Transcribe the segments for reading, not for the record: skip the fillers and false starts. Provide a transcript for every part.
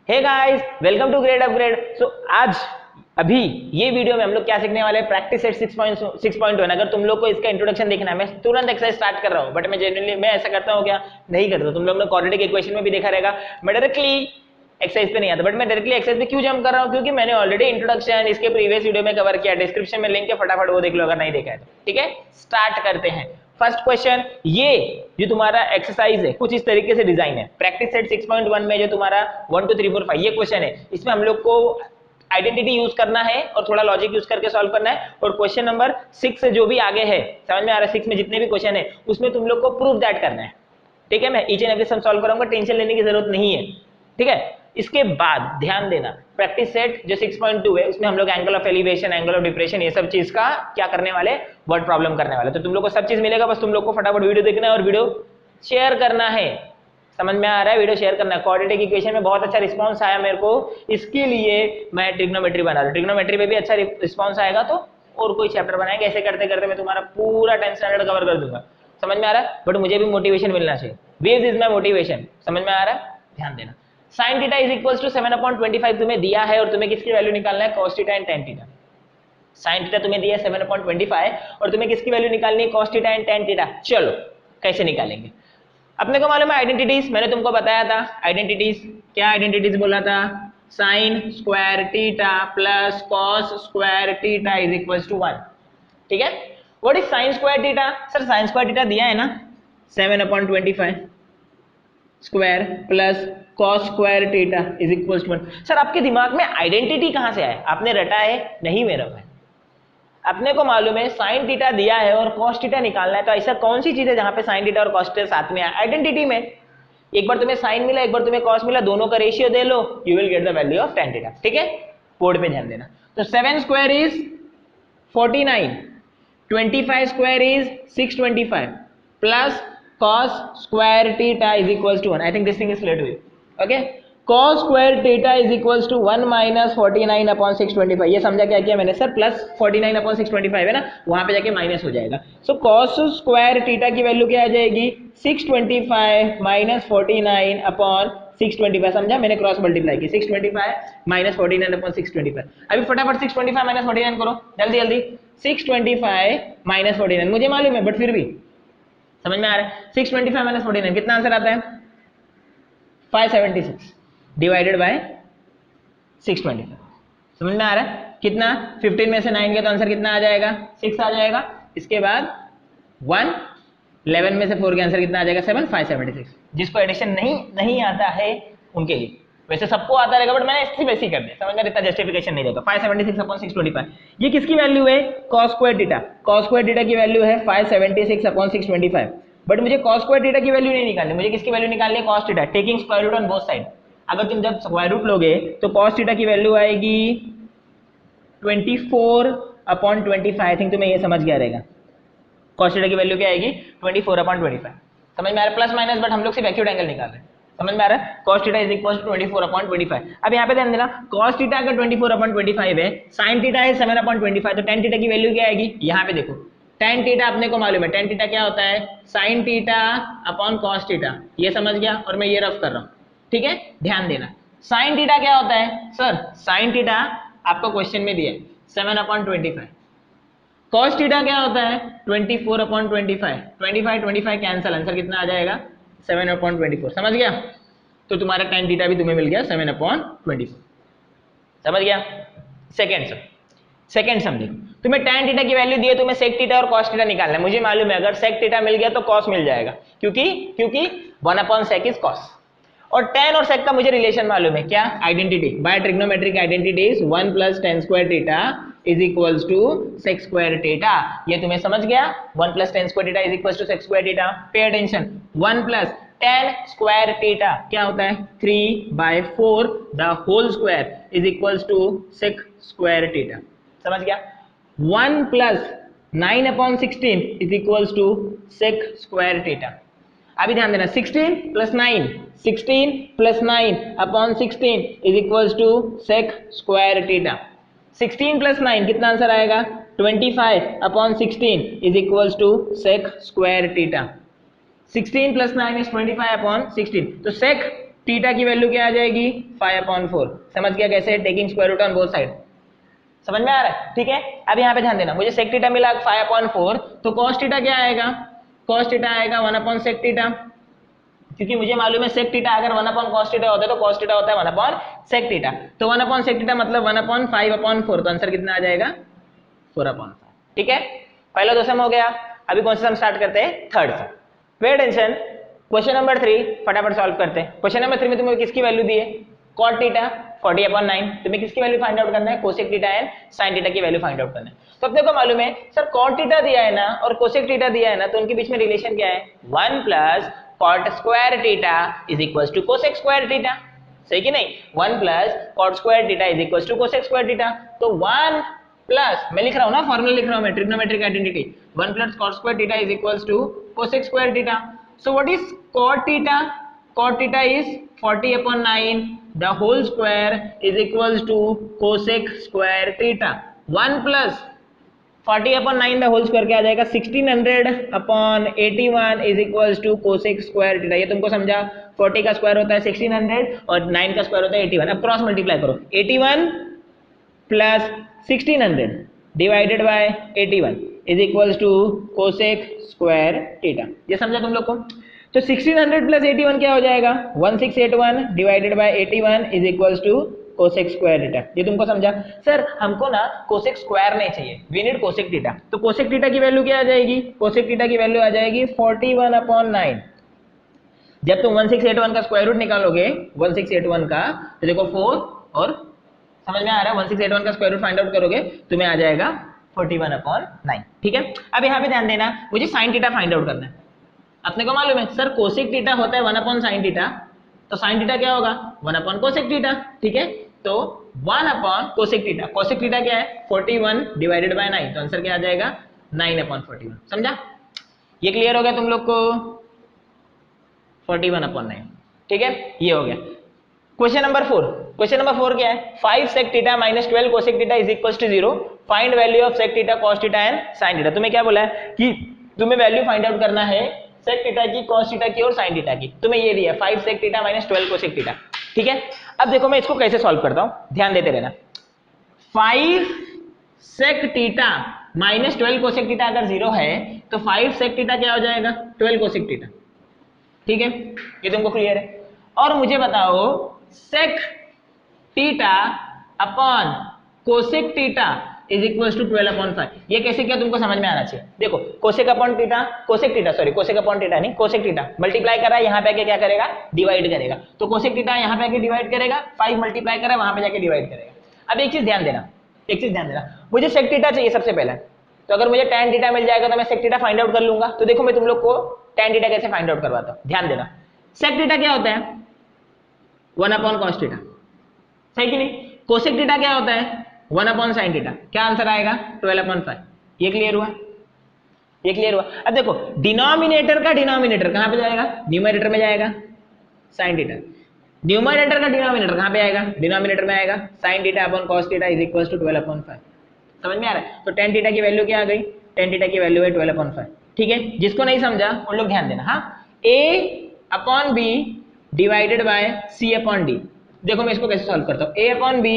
Hey guys, welcome to grade upgrade. So आज अभी ये वीडियो में हम लोग क्या सीखने वाले हैं, प्रैक्टिस सेट 6.1। अगर तुम लोग को इसका इंट्रोडक्शन देखना है, मैं तुरंत एक्सरसाइज स्टार्ट कर रहा हूँ, बट मैं जनरली ऐसा करता हूँ क्या, नहीं करता। तुम लोग ने क्वाड्रेटिक इक्वेशन में भी देखा रहेगा, मैं डायरेक्टली एक्सरसाइज पे नहीं आता, बट मैं डायरेक्टली एक्सरसाइज पे क्यों जंप कर रहा हूँ, क्योंकि मैंने ऑलरेडी इंट्रोडक्शन इसके प्रीवियस वीडियो में कवर किया। डिस्क्रिप्शन में लिंक है, फटाफट वो देख लो अगर नहीं देखा है तो। ठीक है, स्टार्ट करते हैं। फर्स्ट क्वेश्चन, ये जो तुम्हारा एक्सरसाइज है कुछ इस तरीके से डिजाइन है। प्रैक्टिस सेट 6.1 में जो तुम्हारा 1 2 3 4 5 ये क्वेश्चन है, इसमें हम लोग को आइडेंटिटी यूज करना है और थोड़ा लॉजिक यूज करके सॉल्व करना है। और क्वेश्चन नंबर 6 से जो भी आगे है, समझ में आ रहा है, 6 में जितने भी क्वेश्चन है उसमें तुम लोग को प्रूव दैट करना है। ठीक है, मैं each and every sum solve करूंगा, टेंशन लेने की जरूरत नहीं है। ठीक है, इसके बाद ध्यान देना, प्रैक्टिस सेट जो 6.2 है उसमें हम लोग angle of elevation, angle of depression, ये सब चीज का क्या करने वाले, वर्ड प्रॉब्लम करने वाले। तो तुम लोग को सब चीज मिलेगा, बस तुम लोग को फटाफट वीडियो देखना है और वीडियो शेयर करना है। समझ में आ रहा है, वीडियो शेयर करना है। क्वाड्रेटिक इक्वेशन में बहुत अच्छा रिस्पांस आया मेरे को, इसके लिए मैं ट्रिग्नोमेट्री बना रहा हूं। ट्रिग्नोमेट्री में भी अच्छा रिस्पांस आएगा तो और कोई चैप्टर बनाएंगे। ऐसे करते करते मैं तुम्हारा पूरा 10 स्टैंडर्ड कवर कर दूंगा। समझ में आ रहा है, बट मुझे भी मोटिवेशन मिलना चाहिए। Waves is my motivation. समझ में आ रहा है, ध्यान देना। sin theta is equals to 7/25 तुम्हें दिया है और तुम्हें किसकी वैल्यू निकालना है, cos theta and tan theta. sin theta तुम्हें दिया है 7/25 और तुम्हें किसकी वैल्यू निकालनी है, cos theta and tan theta. चलो कैसे निकालेंगे, अपने को मालूम है आइडेंटिटीज, मैंने तुमको बताया था आइडेंटिटीज। क्या आइडेंटिटीज बोला था, sin square theta plus cos square theta is equals to 1। ठीक है, what is sin square theta, sir sin square theta दिया है ना 7/25 square plus cos square theta is equal to 1। Sir आपके दिमाग में आइडेंटिटी कहां से आए, आपने रटा है, नहीं मेरा भाई। अपने को मालूम है sin थीटा दिया है और cos थीटा निकालना है, तो ऐसा कौन सी चीज है जहां पे sin थीटा और cos थीटा साथ में आए आइडेंटिटी में। एक बार तुम्हें sin मिला, एक बार तुम्हें cos मिला, दोनों का ratio they low, you will get the value of tan theta. ठीक है, बोर्ड पे ध्यान देना। तो 7 square is 49, 25 square is 625 plus cos square theta is equals to 1. I think this thing is clear to you. Okay, cos square theta is equals to 1 minus 49 upon 625। ये समझा क्या किया मैंने, सर प्लस 49 upon 625 है ना, वहां पे जाके माइनस हो जाएगा। सो cos square theta की वैल्यू क्या आ जाएगी, 625 माइनस 49 अपॉन 625। समझा, मैंने क्रॉस मल्टीप्लाई की, 625 माइनस 49 अपॉन 625। अभी फटाफट 625 माइनस 49 करो, जल्दी जल्दी। 625 माइनस 49 मुझे मालूम है, बट फिर भी समझ में आ रहा है। 625 माइनस 49 कितना आंसर आता है, 576 डिवाइडेड बाय 625। समझ में आ रहा है, कितना 15 में से 9 गया तो आंसर कितना आ जाएगा, 6 आ जाएगा। इसके बाद 1 11 में से 4 का आंसर कितना आ जाएगा, 7 576। जिसको एडिशन नहीं आता है उनके लिए, वैसे सबको आता रहेगा, बट मैंने इससे वैसे ही कर दिया। समझ में, इतना जस्टिफिकेशन नहीं देगा। 576 अपॉन 625 ये किसकी वैल्यू है, cos square theta. cos square theta की वैल्यू है 576 अपॉन 625, बट मुझे cos स्क्वायर थीटा की वैल्यू नहीं निकालनी, मुझे किसकी वैल्यू निकालनी है, cos theta, taking square root on both side. अगर तुम जब स्क्वायर रूट लोगे तो cos थीटा की वैल्यू आएगी 24 अपॉन 25। आई थिंक तुम्हें ये समझ गया रहेगा, cos थीटा की वैल्यू क्या आएगी, 24 अपॉन 25। समझ में आ रहा है, प्लस माइनस, बट हम लोग सिर्फ एक्यूट एंगल निकाल रहे हैं। समझ में आ रहा है, cos theta is equal to 24 upon 25। अब यहाँ पे ध्यान देना, cos थीटा अगर 24 अपॉन 25 है, sin थीटा है 7 अपॉन 25, तो tan थीटा की वैल्यू क्या आएगी, यहाँ पे देखो tan थीटा अपने को मालूम है, tan थीटा क्या होता है, sin theta upon cos theta. ये समझ गया, और मैं ये रफ कर रहा हूँ। ठीक है, ध्यान देना, sin थीटा क्या होता है, सर sin थीटा आपको क्वेश्चन में दिया है 7 अपॉन 25। cos थीटा क्या होता है, 24 अपॉन 25, 25 कैंसल, आंसर कितना आ जाएगा, 7 अपॉन 24। समझ गया, तो तुम्हारा tan थीटा भी तुम्हें मिल गया 7 अपॉन 24। समझ गया। सेकंड सम देखो, तुम्हें tan थीटा की वैल्यू दी है, तुम्हें sec थीटा और cos थीटा निकालना है। मुझे मालूम है अगर sec थीटा मिल गया तो cos मिल जाएगा, क्योंकि 1 अपॉन sec इज cos। और tan और sec का मुझे रिलेशन मालूम है, क्या, identity by trigonometric identity is 1 plus tan square theta is equals to sec square theta. ये तुम्हें समझ गया, 1 plus tan square theta is equals to sec square theta. Pay attention, 1 plus tan square theta क्या होता है, 3/4 the whole square is equals to sec square theta. समझ गया, 1 plus 9 upon 16 is equals to sec square theta. अभी ध्यान देना, 16 plus 9 upon 16 is equals to sec square theta. 16 plus 9 कितना answer आएगा, 25 upon 16 is equals to sec square theta. 16 plus 9 is 25 upon 16, तो sec theta की value क्या आ जाएगी 5/4। समझ गया कैसे, taking square root on both side, समझ में आ रहा है, ठीक है। अब यहाँ पे ध्यान देना, मुझे सेक थीटा मिला 5/4, तो कॉस थीटा क्या आएगा, कॉस थीटा आएगा 1/sec थीटा, क्योंकि मुझे मालूम है सेक थीटा अगर 1/cos थीटा होता है तो cos थीटा होता है 1/sec थीटा, तो 1/sec थीटा मतलब 1/5/4, तो आंसर कितना आ जाएगा 4/5, ठीक है। पहला दो सम हो गया, अभी कौन सा सम स्टार्ट करते हैं, थर्ड सम। पे अटेंशन, क्वेश्चन नंबर 3 फटाफट सॉल्व करते हैं। क्वेश्चन नंबर 3 में तुम्हें किसकी वैल्यू दी है, cot थीटा 40/9, तुम्हें किसकी वैल्यू फाइंड आउट करना है, cosec theta and sine theta की वैल्यू फाइंड आउट करना है। तो अपने को मालूम है सर cot थीटा दिया है ना और कोसेक थीटा दिया है ना, तो उनके बीच में रिलेशन क्या है, 1 + cot square theta is equal to cosec square theta, सही कि नहीं, 1 + cot square theta is equal to cosec square theta. तो 1 प्लस, मैं लिख रहा हूं ना, फॉर्मूला लिख रहा हूं मैं, trigonometric identity, 1 + cot square theta is equal to cosec square theta. So what is cot theta, cot theta is 40/9, the whole square is equals to cosec square theta, 1 + 40/9 the whole square क्या आ जाएगा 1600/81 is equals to cosec square theta। ये तुमको समझा, 40 का square होता है 1600 और 9 का स्क्वायर होता है 81। अब क्रॉस मल्टीप्लाई करो, 81 + 1600 divided by 81 is equals to cosec square theta. ये समझा तुम लोग को। तो 1600 + 81 क्या हो जाएगा, 1681 divided by 81 is equals to cosec square theta. ये तुमको समझा। सर हमको ना कोसेक स्क्वायर नहीं चाहिए, वी नीड कोसेक थीटा। तो कोसेक थीटा की वैल्यू क्या आ जाएगी, कोसेक थीटा की वैल्यू आ जाएगी 41/9। जब तुम 1681 का स्क्वायर रूट निकालोगे 1681 का, तो देखो 4 और समझ में आ रहा है, 1681 का स्क्वायर रूट फाइंड आउट करोगे तुम्हें आ जाएगा 41/9, ठीक है। अब यहाँ पे ध्यान देना, मुझे साइन थीटा फाइंड आउट करना है। अपने को मालूम है सर कोसेक थीटा होता है 1/sin थीटा, तो साइन थीटा क्या होगा 1/कोसेक थीटा, ठीक है। तो 1/कोसेक थीटा, कोसेक थीटा क्या है 41 डिवाइडेड बाय 9, तो आंसर क्या आ जाएगा 9/41। समझा, ये क्लियर हो गया तुम लोग को, 41/9, ठीक है, ये हो गया। क्वेश्चन नंबर 4, क्वेश्चन नंबर 4 क्या है, 5 sec theta - 12 cosec theta is equal to 0, find value of sec theta cos theta and sin theta. तुम्हें क्या बोला है कि तुम्हें वैल्यू फाइंड आउट करना है sec थीटा की, cos थीटा की और sin थीटा की। तुम्हें ये दिया 5 sec थीटा - 12 कोसेक थीटा, ठीक है। अब देखो मैं इसको कैसे सॉल्व करता हूं, ध्यान देते रहना। 5 sec थीटा - 12 कोसेक थीटा अगर 0 है तो 5 sec थीटा क्या हो जाएगा 12 कोसेक थीटा, ठीक है, ये तुमको क्लियर है। और मुझे बताओ sec theta upon cosec theta is equal to 12/5, ये कैसे क्या तुमको समझ में आना चाहिए। देखो cosec upon theta, cosec theta sorry cosec upon theta नहीं, कोसेक थीटा मल्टीप्लाई कर रहा है, यहाँ पे आके क्या करेगा डिवाइड करेगा, तो कोसेक थीटा यहाँ पे आके डिवाइड करेगा, 5 मल्टीप्लाई कर रहा है वहां पे जाके डिवाइड करेगा। अब एक चीज ध्यान देना, एक चीज ध्यान देना, मुझे सेक थीटा चाहिए सबसे पहले, तो अगर मुझे tan थीटा मिल जाएगा तो मैं सेक थीटा फाइंड आउट कर लूंगा। तो देखो मैं तुम लोग को tan थीटा कैसे फाइंड आउट करवाता हूं, ध्यान देना। सेक थीटा क्या होता है 1/cos थीटा, सही कि नहीं। कोसेक थीटा क्या होता है 1/sin थीटा, क्या आंसर आएगा 12/5। ये क्लियर हुआ, ये क्लियर हुआ। अब देखो डिनोमिनेटर का डिनोमिनेटर कहां पे जाएगा, न्यूमरेटर में जाएगा sin थीटा, न्यूमरेटर का डिनोमिनेटर कहां पे आएगा, डिनोमिनेटर में आएगा sin theta upon cos theta is equal to 12/5। समझ में आ रहा है। तो tan थीटा की वैल्यू क्या आ गई, tan थीटा की वैल्यू है 12/5, ठीक है। जिसको नहीं समझा उन लोग ध्यान देना, हाँ, a/b डिवाइडेड बाय c/d। देखो मैं इसको कैसे सॉल्व करता हूँ, a/b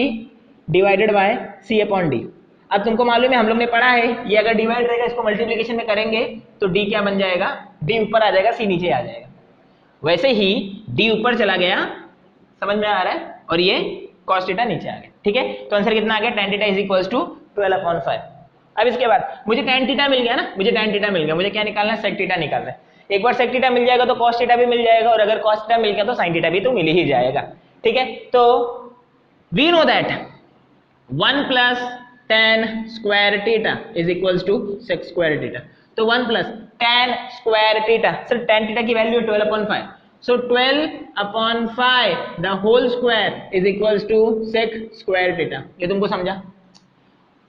डिवाइडेड बाय c/d। अब तुमको मालूम है हम लोग ने पढ़ा है, ये अगर डिवाइड रहेगा इसको मल्टीप्लिकेशन में करेंगे तो d क्या बन जाएगा, d ऊपर आ जाएगा c नीचे आ जाएगा। वैसे ही d ऊपर चला गया, समझ में आ रहा है, और ये cos थीटा नीचे आ गया, ठीक है। तो आंसर कितना आ गया tan theta is equal to 12/5। अब इसके बाद मुझे tan थीटा मिल गया ना, मुझे tan थीटा मिल गया, मुझे क्या निकालना है sec थीटा निकालना है। एक बार sec थीटा मिल जाएगा तो cos थीटा भी मिल जाएगा, और अगर cos थीटा मिल गया तो sin थीटा भी तो मिल ही जाएगा, ठीक है। तो we know that 1 + tan square theta is equals to sec square theta. तो 1 + tan square theta, sir tan theta की वैल्यू है 12/5, so 12/5 the whole square is equals to sec square theta. ये तुमको समझा।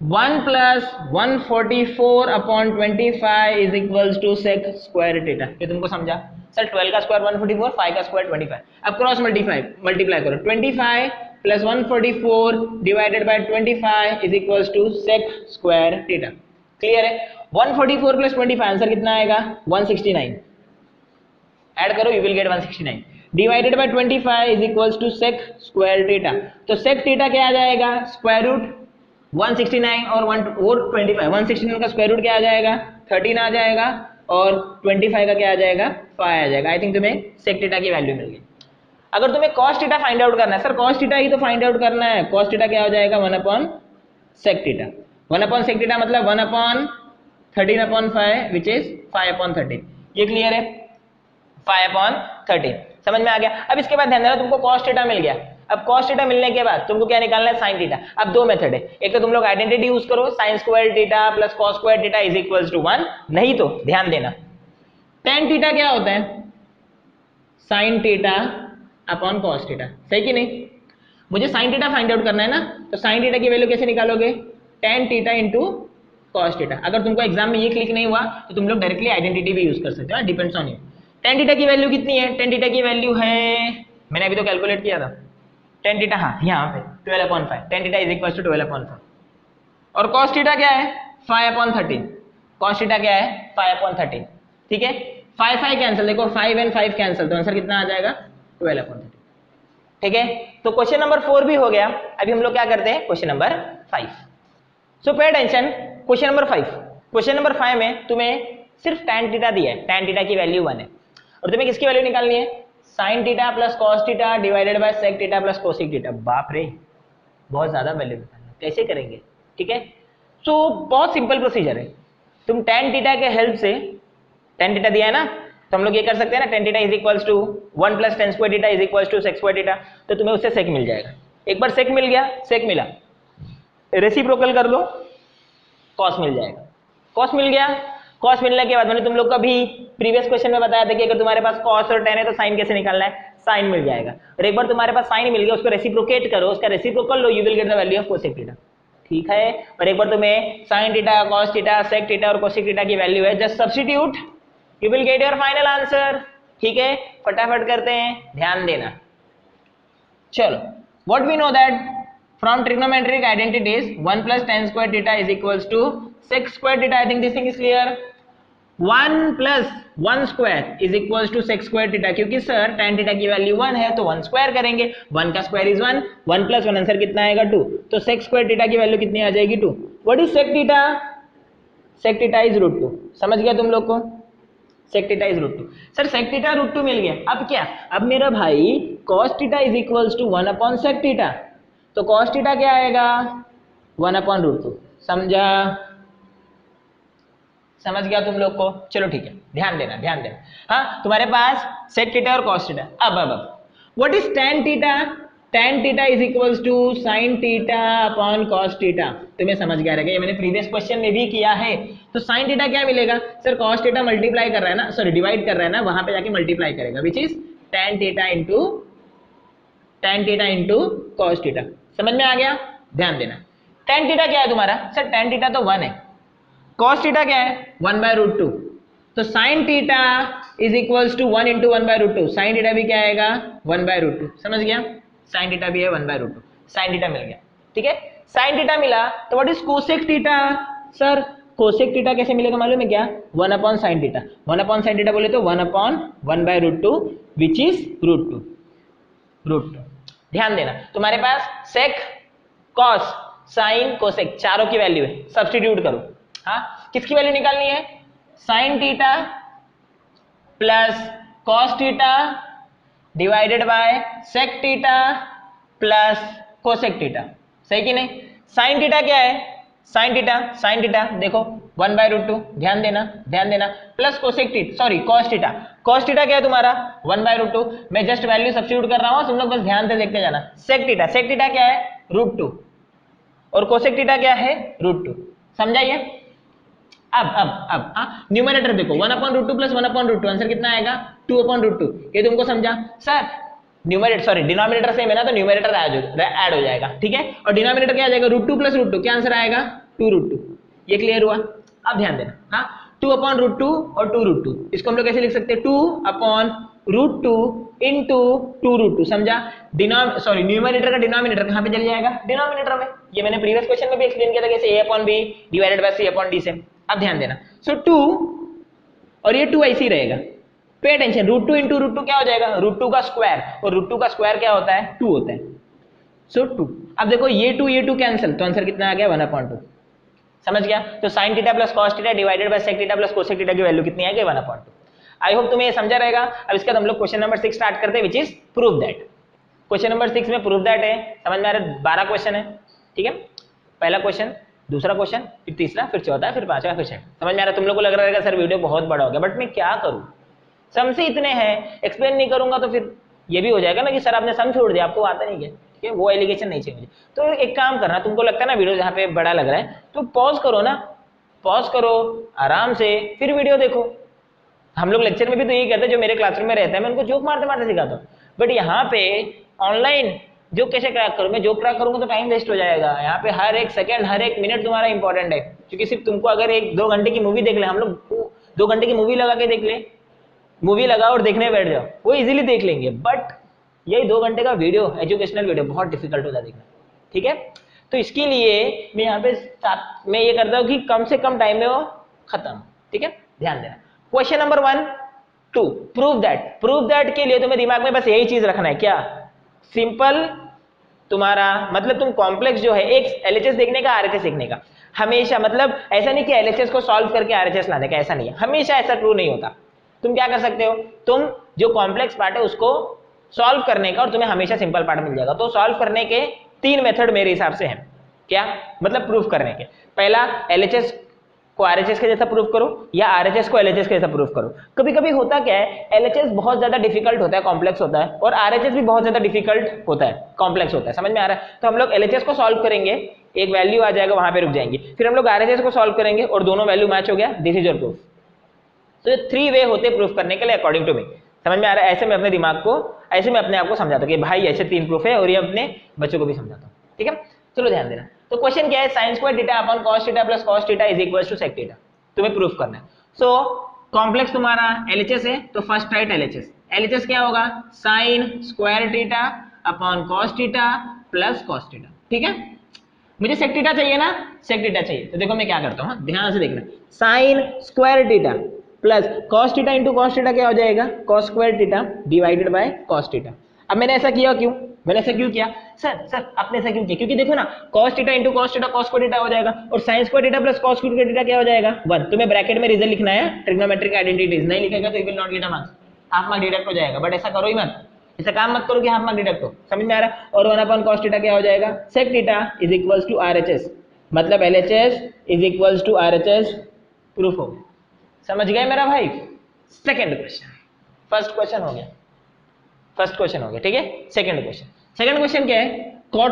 1 + 144/25 is equals to sec square theta, ये तुमको समझा। Sir 12 का स्क्वायर 144, 5 का स्क्वायर 25। अब क्रॉस मल्टीप्लाई करो, 25 + 144 divided by 25 is equals to sec square theta. Clear है। 144 + 25 आंसर कितना आएगा 169, ऐड करो you will get 169। Divided by 25 is equals to sec square theta. तो सेक थीटा क्या आ जाएगा, स्क्वायर रूट 169 और 25, 169 का स्क्वायर रूट क्या आ जाएगा, 13 आ जाएगा, और 25 का क्या आ जाएगा, 5 आ जाएगा। आई थिंक तुम्हें सेक थीटा की वैल्यू मिल गई। अगर तुम्हें कॉस थीटा फाइंड आउट करना है, सर कॉस थीटा ही तो फाइंड आउट करना है, कॉस थीटा क्या हो जाएगा, 1 upon sec theta. 1 upon sec theta मतलब 1 upon 13 upon 5 which is 5 upon 13। ये क्लियर है, 5 अपॉन 13 समझ में आ गया। अब इसके बाद ध्यान देना, तुमको कॉस थीटा मिल गया। अब कॉस थीटा मिलने के बाद तुमको क्या निकालना है, साइन थीटा। अब दो मेथड है, एक तो तुम लोग आइडेंटिटी यूज करो, sine square theta plus cos square theta is equals to 1, नहीं तो ध्यान देना tan थीटा क्या होता है, sine theta upon cos theta, सही कि नहीं। मुझे साइन थीटा फाइंड आउट करना है ना, तो साइन थीटा की वैल्यू कैसे निकालोगे, tan theta into cos theta. अगर तुमको एग्जाम में ये क्लिक नहीं हुआ तो तुम लोग डायरेक्टली आइडेंटिटी भी यूज कर सकते हो, depends on you. tan theta की वैल्यू कितनी है, tan थीटा की वैल्यू है, मैंने अभी तो कैलकुलेट किया था, tan थीटा हाँ यहाँ पे 12 upon 5, tan theta is equal to 12 upon 5। और cos थीटा क्या है, 5 अपॉन 13, cos थीटा क्या है, 5 अपॉन 13, ठीक है। 5 5 कैंसिल, देखो 5 एंड 5 कैंसिल, तो आंसर कितना आ जाएगा, 12 अपॉन 13, ठीक है। तो क्वेश्चन नंबर 4 भी हो गया। अभी हम लोग क्या करते हैं, question number 5। So pay attention, question number 5, question number 5 में तुम्हें सिर्फ tan थीटा दिया है, tan थीटा की वैल्यू 1 है, और तुम्हें किसकी वैल्यू निकालनी है, sine theta plus cos theta divided by sec theta plus cosec theta. बाप रे, बहुत ज्यादा वैल्यू निकालना, कैसे करेंगे, ठीक है। सो बहुत सिंपल प्रोसीजर है, तुम tan थीटा के हेल्प से, tan थीटा दिया है ना, तो हम लोग ये कर सकते हैं ना, tan theta is equals to 1 plus tan square theta is equals to sec square theta, तो तुम्हें उससे सेक मिल जाएगा। एक बार सेक मिल गया, सेक मिला, रेसिप्रोकल कर लो, कॉस मिल जाएगा। कॉस मिल गया, कॉस मिलने के बाद मैंने तुम लोग को अभी प्रीवियस क्वेश्चन में बताया था कि अगर तुम्हारे पास कॉस और tan है तो साइन कैसे निकालना है, साइन मिल जाएगा। और एक बार तुम्हारे पास साइन मिल गया, उसको रेसिप्रोकेट करो, उसका रेसिप्रोकल लो, you will get the value of cosec theta, ठीक है। और एक बार तुम्हें sine theta, cos theta, sec theta और कोसेक थीटा की वैल्यू है, just substitute, you will get your final answer, ठीक है। फटाफट करते हैं, ध्यान देना। चलो, what we know that from trigonometric identities 1 plus tan square theta is equals to sec square theta. I think this thing is clear. 1 plus 1 square is equals to sec square theta, क्योंकि sir tan theta की value 1 है तो 1 square करेंगे, 1 का square is 1, 1 plus 1 answer कितना आएगा 2, तो sec square theta की वैल्यू कितनी आ जाएगी 2। What is sec theta, sec theta is √2, समझ गया तुम लोग को, sec theta is √2। Sir sec theta √2 मिल गया, अब क्या, अब मेरा भाई cos theta is equals to 1 upon sec theta, तो cos थीटा क्या आएगा, 1 अपॉन √2, समझा, समझ गया तुम लोग को। चलो ठीक है, ध्यान देना, ध्यान देना। हाँ, तुम्हारे पास सेक थीटा और cos थीटा। अब what is tan theta, tan theta is equals to sin theta upon cos theta, तुम्हें समझ गया रहेगा, ये मैंने प्रीवियस क्वेश्चन में भी किया है। तो sin थीटा क्या मिलेगा, सर cos थीटा मल्टीप्लाई कर रहा है ना, सॉरी डिवाइड कर रहा है ना, वहां पे जाके मल्टीप्लाई करेगा, which is tan theta into cos theta, समझ में आ गया, ध्यान देना। tan थीटा क्या है तुम्हारा, सर tan थीटा तो 1 है, cos थीटा क्या है 1 बाय √2, तो sin theta is equals to 1 into 1 by √2, sin theta भी क्या आएगा 1 बाय √2, समझ गया, sin थीटा भी है 1 बाय √2, sin थीटा मिल गया, ठीक है। sin थीटा मिला तो what is cosec theta, sir cosec theta कैसे मिलेगा मालूम है क्या, 1 upon sin theta, 1 upon sin theta बोले तो 1 अपॉन 1 बाय √2 विच इज √2। ध्यान देना, तुम्हारे पास सेक, कॉस, साइन, कोसेक चारों की वैल्यू है, सब्स्टिट्यूट करो। हाँ, किसकी वैल्यू निकालनी है, sine theta plus cos theta divided by sec theta plus cosec theta, सही कि नहीं। साइन थीटा क्या है, साइन थीटा देखो 1 बाय √2, ध्यान देना, plus cosec theta, sorry cos theta क्या है तुम्हारा 1 बाय √2, मैं जस्ट वैल्यू सब्स्टिट्यूट कर रहा हूं, तुम लोग बस ध्यान से देखते जाना। सेक थीटा क्या है √2 और कोसेक थीटा क्या है √2, समझाइए। अब न्यूमरेटर देखो 1 अपॉन √2 प्लस 1 अपॉन √2, आंसर कितना आएगा 2 अपॉन √2, ये तुमको समझा। सर डिनोमिनेटर सेम है ना, तो न्यूमरेटर ऐड हो जाएगा, ठीक है, और डिनोमिनेटर क्या आ जाएगा √2 प्लस √2, क्या आंसर आएगा 2√2, ये क्लियर हुआ। अब ध्यान देना, हाँ 2 अपॉन √2 और 2√2, इसको हम लोग कैसे लिख सकते हैं 2 अपॉन √2 इंटू 2√2, समझा। न्यूमरेटर का डिनोमिनेटर कहाँ पे चल जाएगा, डिनोमिनेटर में, ये मैंने प्रीवियस क्वेश्चन में भी एक्सप्लेन किया था कैसे a upon b divided by c upon d से। अब ध्यान देना, सो 2 और ये 2 ऐसे ही रहेगा, pay attention, root two into root two क्या हो जाएगा, रूट टू का स्क्वायर, और रूट टू का स्क्वायर क्या होता है, 2 होता है, सो 2। अब देखो ये 2 कैंसिल, तो आंसर कितना आ गया, 1/2। समझ गया। तो sine theta plus cos theta divided by sec theta plus cosec theta की वैल्यू कितनी आ गई, 1/2। आई होप तुम्हें ये समझा रहेगा। अब इसके बाद हम लोग क्वेश्चन नंबर 6 स्टार्ट करते हैं, which is prove that. Question number 6 में प्रूव दैट है, समझ में आ रहा है, 12 क्वेश्चन है, ठीक है। पहला क्वेश्चन, दूसरा क्वेश्चन, फिर तीसरा, फिर चौथा, फिर पांचवा, फिर छठा। समझ में आ रहा है। तुम लोग को लग रहा है सर वीडियो बहुत बड़ा हो गया, बट मैं क्या करूं, सम से इतने हैं, एक्सप्लेन नहीं करूंगा तो फिर ये भी हो जाएगा ना कि सर आपने सम छोड़ दिया, आपको आता नहीं है, ठीक है। वो एलिगेशन नहीं चाहिए मुझे। तो एक काम करना, तुमको लगता है ना वीडियो जहाँ पे बड़ा लग रहा है, तो पॉज करो ना, पॉज करो आराम से, फिर वीडियो देखो। हम लोग लेक्चर में भी तो यही कहते हैं, जो मेरे क्लासरूम में रहते हैं मैं उनको जोक मारते मारते सिखाता हूँ, बट यहाँ पे ऑनलाइन जो कैसे क्रैक करूँ, मैं जोक क्रैक करूंगा तो टाइम वेस्ट हो जाएगा। यहाँ पे हर एक सेकंड, हर एक मिनट तुम्हारा इंपॉर्टेंट है, क्योंकि सिर्फ तुमको अगर 1-2 घंटे की मूवी देख ले, हम लोग 2 घंटे की मूवी लगा के देख ले, मूवी लगाओ और देखने बैठ जाओ, वो इजीली देख लेंगे, बट यही 2 घंटे का वीडियो, एजुकेशनल वीडियो बहुत डिफिकल्ट होता है देखना, ठीक है। तो इसके लिए मैं यहाँ पे मैं ये करता हूँ कि कम से कम टाइम में वो खत्म, ठीक है, ध्यान देना। Question number 1 2 prove that. Prove that के लिए तुम्हें दिमाग में बस यही चीज रखना है, क्या, सिंपल तुम्हारा मतलब तुम कॉम्प्लेक्स जो है, एक एलएचएस देखने का, आरएचएस देखने का, हमेशा, मतलब ऐसा नहीं कि एलएचएस को सॉल्व करके आरएचएस लाने का, ऐसा नहीं है, हमेशा ऐसा ट्रू नहीं होता। तुम क्या कर सकते हो, तुम जो कॉम्प्लेक्स पार्ट है उसको सॉल्व करने का, और तुम्हें हमेशा सिंपल पार्ट मिल जाएगा। तो सॉल्व करने के 3 मेथड मेरे हिसाब से हैं, क्या मतलब प्रूफ करने के। पहला, एलएचएस को आरएचएस के जैसा प्रूफ करो, या आरएचएस को एलएचएस के जैसा प्रूफ करो। कभी कभी होता क्या है, एलएचएस बहुत ज्यादा डिफिकल्ट होता है, कॉम्प्लेक्स होता है, और आरएचएस भी बहुत ज्यादा डिफिकल्ट होता है, कॉम्प्लेक्स होता है, समझ में आ रहा है। तो हम लोग एलएचएस को सॉल्व करेंगे, एक वैल्यू आ जाएगा, वहां पे रुक जाएंगे, फिर हम लोग आरएचएस को सॉल्व करेंगे और दोनों वैल्यू मैच हो गया, दिस इज योर प्रूफ। तो ये 3 वे होते प्रूफ करने के लिए अकॉर्डिंग टू मी, समझ में आ रहा है। ऐसे मैं अपने दिमाग को, ऐसे मैं अपने आप को समझाता हूँ कि भाई ऐसे 3 प्रूफ है, और ये अपने बच्चों को भी समझाता हूँ, ठीक है। चलो ध्यान देना। तो क्वेश्चन क्या है, sine square theta upon cos theta plus cos theta is equal to sec theta, तुम्हें प्रूफ करना है। सो कॉम्प्लेक्स तुम्हारा एलएचएस है, तो फर्स्ट राइट एलएचएस। एलएचएस क्या होगा, sign square theta upon cos theta plus cos theta, ठीक है। मुझे सेक थीटा चाहिए ना, सेक थीटा चाहिए, तो देखो मैं क्या करता हूँ, ध्यान से देखना, sign square theta plus cos theta into cos theta क्या हो जाएगा, cos square theta divided by cos theta. अब मैंने ऐसा किया क्यों, मैंने ऐसा क्यों किया, सर आपने ऐसा क्यों किया, क्योंकि देखो ना, cos theta into cos theta cos theta हो जाएगा, और sin square theta plus cos square theta क्या हो जाएगा, 1। तुम्हें ब्रैकेट में रीजन लिखना है, ट्रिग्नोमेट्रिक आइडेंटिटीज, नहीं लिखेगा तो you will not get a marks, half mark deduct हो जाएगा, बट ऐसा करो ही मत, ऐसा काम मत करो कि हाफ मार्क डिडक्ट हो, समझ में आ रहा है। और 1 cos थीटा क्या हो जाएगा, sec theta is equals to RHS, मतलब LHS is equals to RHS, proof हो गया, समझ गए मेरा भाई। सेकंड क्वेश्चन, फर्स्ट क्वेश्चन हो गया, फर्स्ट क्वेश्चन हो गया, ठीक है। सेकंड क्वेश्चन क्या है, cos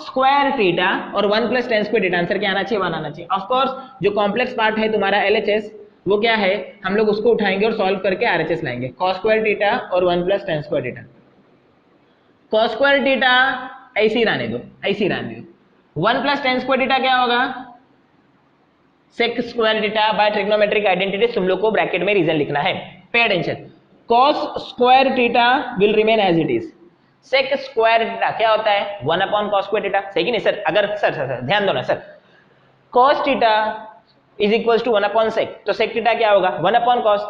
स्क्वायर थीटा और 1 plus tan square theta, answer क्या आना चाहिए, 1 आना चाहिए। ऑफ कोर्स जो कॉम्प्लेक्स पार्ट है तुम्हारा LHS, वो क्या है, हम लोग उसको उठाएंगे और सॉल्व करके RHS लाएंगे, cos स्क्वायर थीटा और 1 plus tan square theta. cos square theta ऐसे ही रहने दो, ऐसे ही रहने दो, 1 प्लस tan स्क्वायर थीटा क्या होगा, sec square theta by trigonometric identities, तुम लोग को ब्रैकेट में रीजन लिखना है, pay attention. cos square theta will remain as it is, sec square theta क्या होता है, 1 अपॉन cos स्क्वायर थीटा, सही कि नहीं सर। अगर सर ध्यान दो ना sir, cos theta is equals to 1 upon sec, तो sec थीटा क्या होगा, 1 अपॉन cos,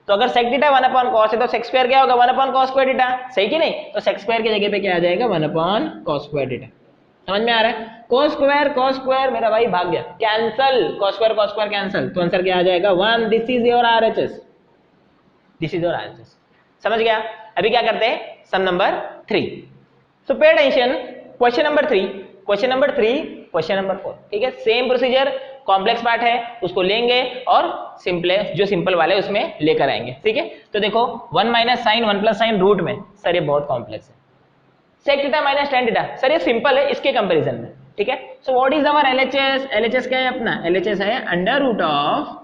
तो अगर sec थीटा 1 अपॉन cos है तो sec स्क्वायर क्या होगा, 1 अपॉन cos स्क्वायर थीटा, सही कि नहीं। तो sec स्क्वायर की जगह पे क्या आ जाएगा, 1 अपॉन cos स्क्वायर थीटा, समझ में आ रहा है। cos स्क्वायर मेरा भाई भाग गया, कैंसल, cos स्क्वायर कैंसल, तो आंसर क्या आ जाएगा, 1। This is your RHS, this is your RHS, समझ गया। अभी क्या करते हैं, सम number 3। So pay attention, question number 3, question number 4, ठीक है। सेम प्रोसीजर, कॉम्प्लेक्स पार्ट है उसको लेंगे और जो सिंपल वाले उसमें लेकर आएंगे, ठीक है। तो देखो 1 minus sine 1 plus sine root में, सर ये बहुत कॉम्प्लेक्स है। sec theta minus tan theta, sir ये सिंपल है इसके कंपैरिजन में, ठीक है। So what is our LHS, LHS क्या है अपना, LHS है under root of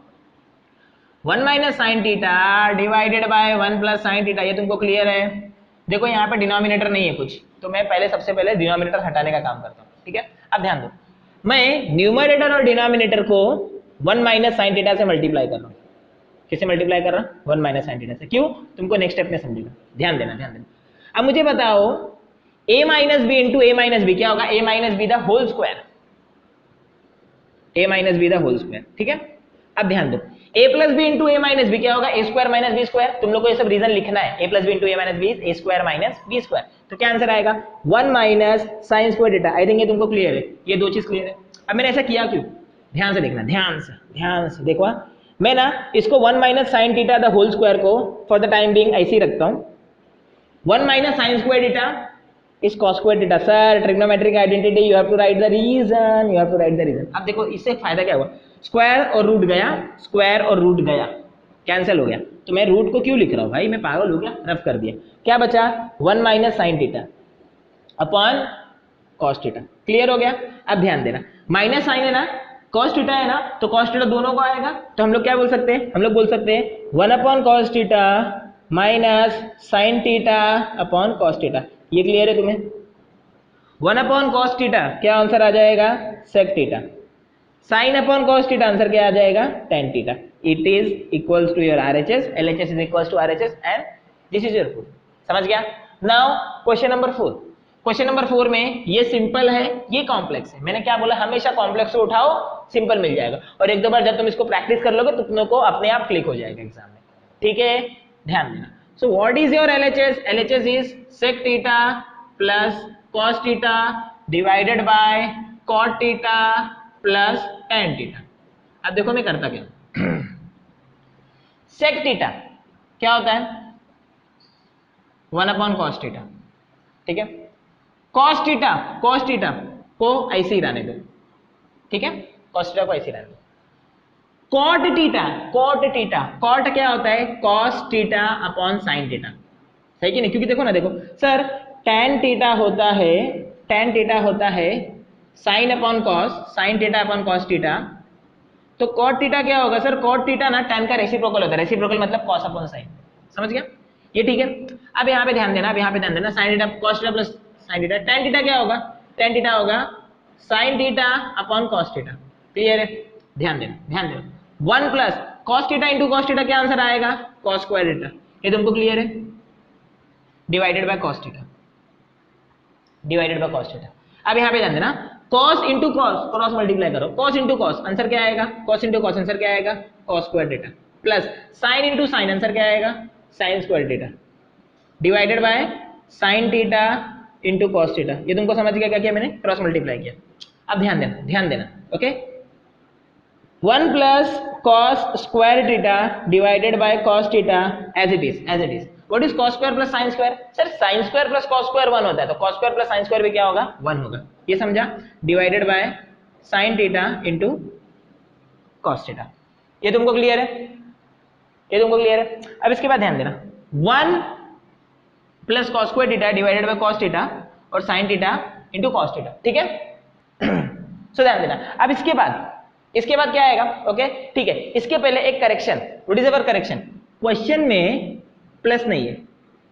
1 minus sine theta divided by 1 plus sine theta, ये तुमको क्लियर है। देखो यहाँ पे डिनोमिनेटर नहीं है कुछ, तो मैं सबसे पहले डिनोमिनेटर हटाने का काम करता हूँ, ठीक है। अब ध्यान दो, मैं न्यूमरेटर और डिनोमिनेटर को 1 माइनस साइन थीटा से मल्टीप्लाई कर रहा हूँ, किससे मल्टीप्लाई कर रहा हूँ, 1 माइनस साइन थीटा से, क्यों, तुमको नेक्स्ट स्टेप में समझेगा, ध्यान देना। अब मुझे बताओ a minus b into a minus b क्या होगा, a minus b the whole square, a minus b the whole square, ठीक है। अब ध्यान दो, a plus b into a minus b क्या होगा, a square minus b square. तुम लोग को ये सब रीजन लिखना है, a plus b into a minus b a square minus b square. तो क्या आंसर आएगा, 1 minus sine square theta. I think ये तुमको क्लियर है, ये दो चीज क्लियर है। अब मैंने ऐसा किया क्यों, ध्यान से देखना, ध्यान से देखो। मैं ना इसको 1 minus sine theta the whole square को फॉर द टाइम बीइंग ऐसे ही रखता हूँ। 1 minus sine square theta is cos square theta. Sir trigonometric identity, you have to write the reason, you have to write the reason. अब देखो इससे फायदा क्या हुआ, स्क्वायर और रूट गया, स्क्वायर और रूट गया, कैंसिल हो गया। तो मैं रूट को क्यों लिख रहा हूँ भाई, मैं पागल हो गया, रफ कर दिया। क्या बचा, 1 minus sine theta upon cos theta. Clear हो गया। अब ध्यान देना, माइनस साइन है ना, कॉस थीटा है ना, तो कॉस थीटा दोनों को आएगा। तो हम लोग क्या बोल सकते हैं, हम लोग बोल सकते हैं 1 upon cos theta minus sine theta upon cos theta. ये क्लियर है तुम्हें। 1 अपॉन कॉस थीटा क्या आंसर आ जाएगा, sec theta. Sine upon cos theta answer क्या आ जाएगा, tan theta. It is equals to your RHS, LHS is equals to RHS and this is your proof. समझ गया। Now question number 4। Question number 4 में ये simple है, ये complex है। मैंने क्या बोला, हमेशा कॉम्प्लेक्स को उठाओ, सिंपल मिल जाएगा। और एक दो बार जब तुम इसको प्रैक्टिस कर लोगे तो तुम लोग को अपने आप क्लिक हो जाएगा एग्जाम में। ठीक है, ध्यान देना। So what is your LHS, LHS is sec theta plus cos theta divided by cot theta plus tan theta. अब देखो मैं करता क्या, सेक थीटा क्या होता है, 1 अपॉन कॉस थीटा। ठीक है, कॉस थीटा को ऐसे ही रहने दो। ठीक है, कॉस थीटा को ऐसे ही रहने दो। कॉट क्या होता है, cos theta upon sine theta. सही कि नहीं, क्योंकि देखो ना, देखो सर tan थीटा होता है sign upon cos, sign theta upon cos theta. तो कॉट थीटा क्या होगा सर, कॉट थीटा ना tan का रेसिप्रोकल होता है, रेसिप्रोकल मतलब कॉस अपॉन साइन। समझ गया, ये ठीक है। अब यहाँ पे ध्यान देना, sign theta cos theta plus sine theta, tan theta क्या होगा, tan थीटा होगा sign theta upon cos theta. Clear है, ध्यान देना 1 plus cos theta into cos theta क्या आंसर आएगा, कॉस स्क्वायर थीटा। ये तुमको क्लियर है, डिवाइडेड बाय कॉस थीटा, अब यहाँ पे ध्यान देना, cos into cos, cross multiply करो, cos इंटू कॉस आंसर क्या आएगा, cos इंटू कॉस आंसर क्या आएगा, cos square theta plus sine into sine answer क्या आएगा, sine square theta divided by sine theta into cos theta. ये तुमको समझ गया क्या किया मैंने, क्रॉस मल्टीप्लाई किया। अब ध्यान देना okay, 1 plus cos square theta divided by cos theta as it is. What is cos square plus sine square, sir sine square plus cos square 1 होता है, तो cos square plus sine square भी क्या होगा, 1 होगा। ये समझा, divided by sine theta into cos theta. ये तुमको क्लियर है, अब इसके बाद ध्यान देना, 1 plus cos square theta divided by cos theta और sine theta into cos theta. ठीक है, सो ध्यान देना। अब इसके बाद क्या आएगा, ओके ठीक है। इसके पहले एक correction, what is our correction, question में प्लस नहीं है,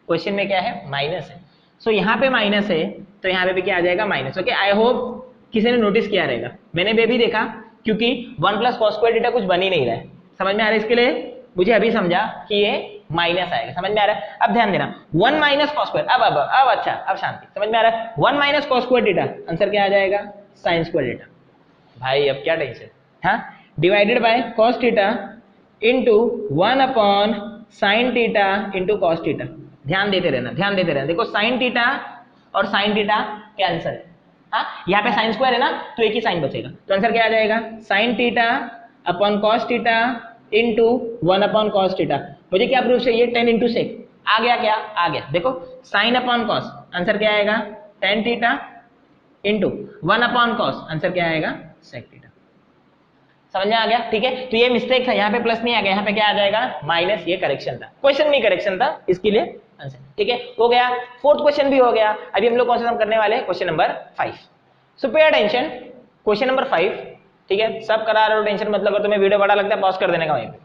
क्वेश्चन में क्या है, माइनस है। सो यहाँ पे माइनस है तो यहाँ पे भी क्या आ जाएगा, माइनस। ओके, आई होप किसी ने नोटिस किया रहेगा, मैंने भी देखा, क्योंकि 1 प्लस cos स्क्वायर थीटा कुछ बन ही नहीं रहा है। समझ में आ रहा है, इसके लिए मुझे अभी समझा कि ये माइनस आएगा, समझ में आ रहा है। अब ध्यान देना, 1 माइनस cos स्क्वायर, अब अच्छा, अब शांति, समझ में आ रहा है। 1 minus cos square theta answer क्या आ जाएगा, साइन स्क्वायर थीटा। भाई अब क्या टेंशन, हाँ, divided by cos theta into 1 upon sine theta into cos theta. ध्यान देते रहना, देखो साइन थीटा और साइन थीटा कैंसल, हाँ, यहाँ पे साइन स्क्वायर है ना, तो एक ही साइन बचेगा, तो आंसर क्या आ जाएगा, sign theta upon cos theta into 1 upon cos theta. मुझे क्या प्रूफ चाहिए, टेन इंटू सेक। आ गया, देखो साइन अपॉन कॉस आंसर क्या आएगा, tan theta into 1 upon cos answer क्या आएगा, सेक थीटा। समझ में आ गया, ठीक है। तो ये मिस्टेक था, यहाँ पे प्लस नहीं आ गया, यहाँ पे क्या आ जाएगा, माइनस। ये करेक्शन था, क्वेश्चन में करेक्शन था, इसके लिए आंसर। ठीक है, हो गया, फोर्थ क्वेश्चन भी हो गया। अभी हम लोग कौन सा करने वाले हैं, question number 5। So pay attention, question number 5। ठीक है, सब करा रहे हो, टेंशन मतलब, अगर तुम्हें वीडियो बड़ा लगता है पॉज कर देने का, वहीं पे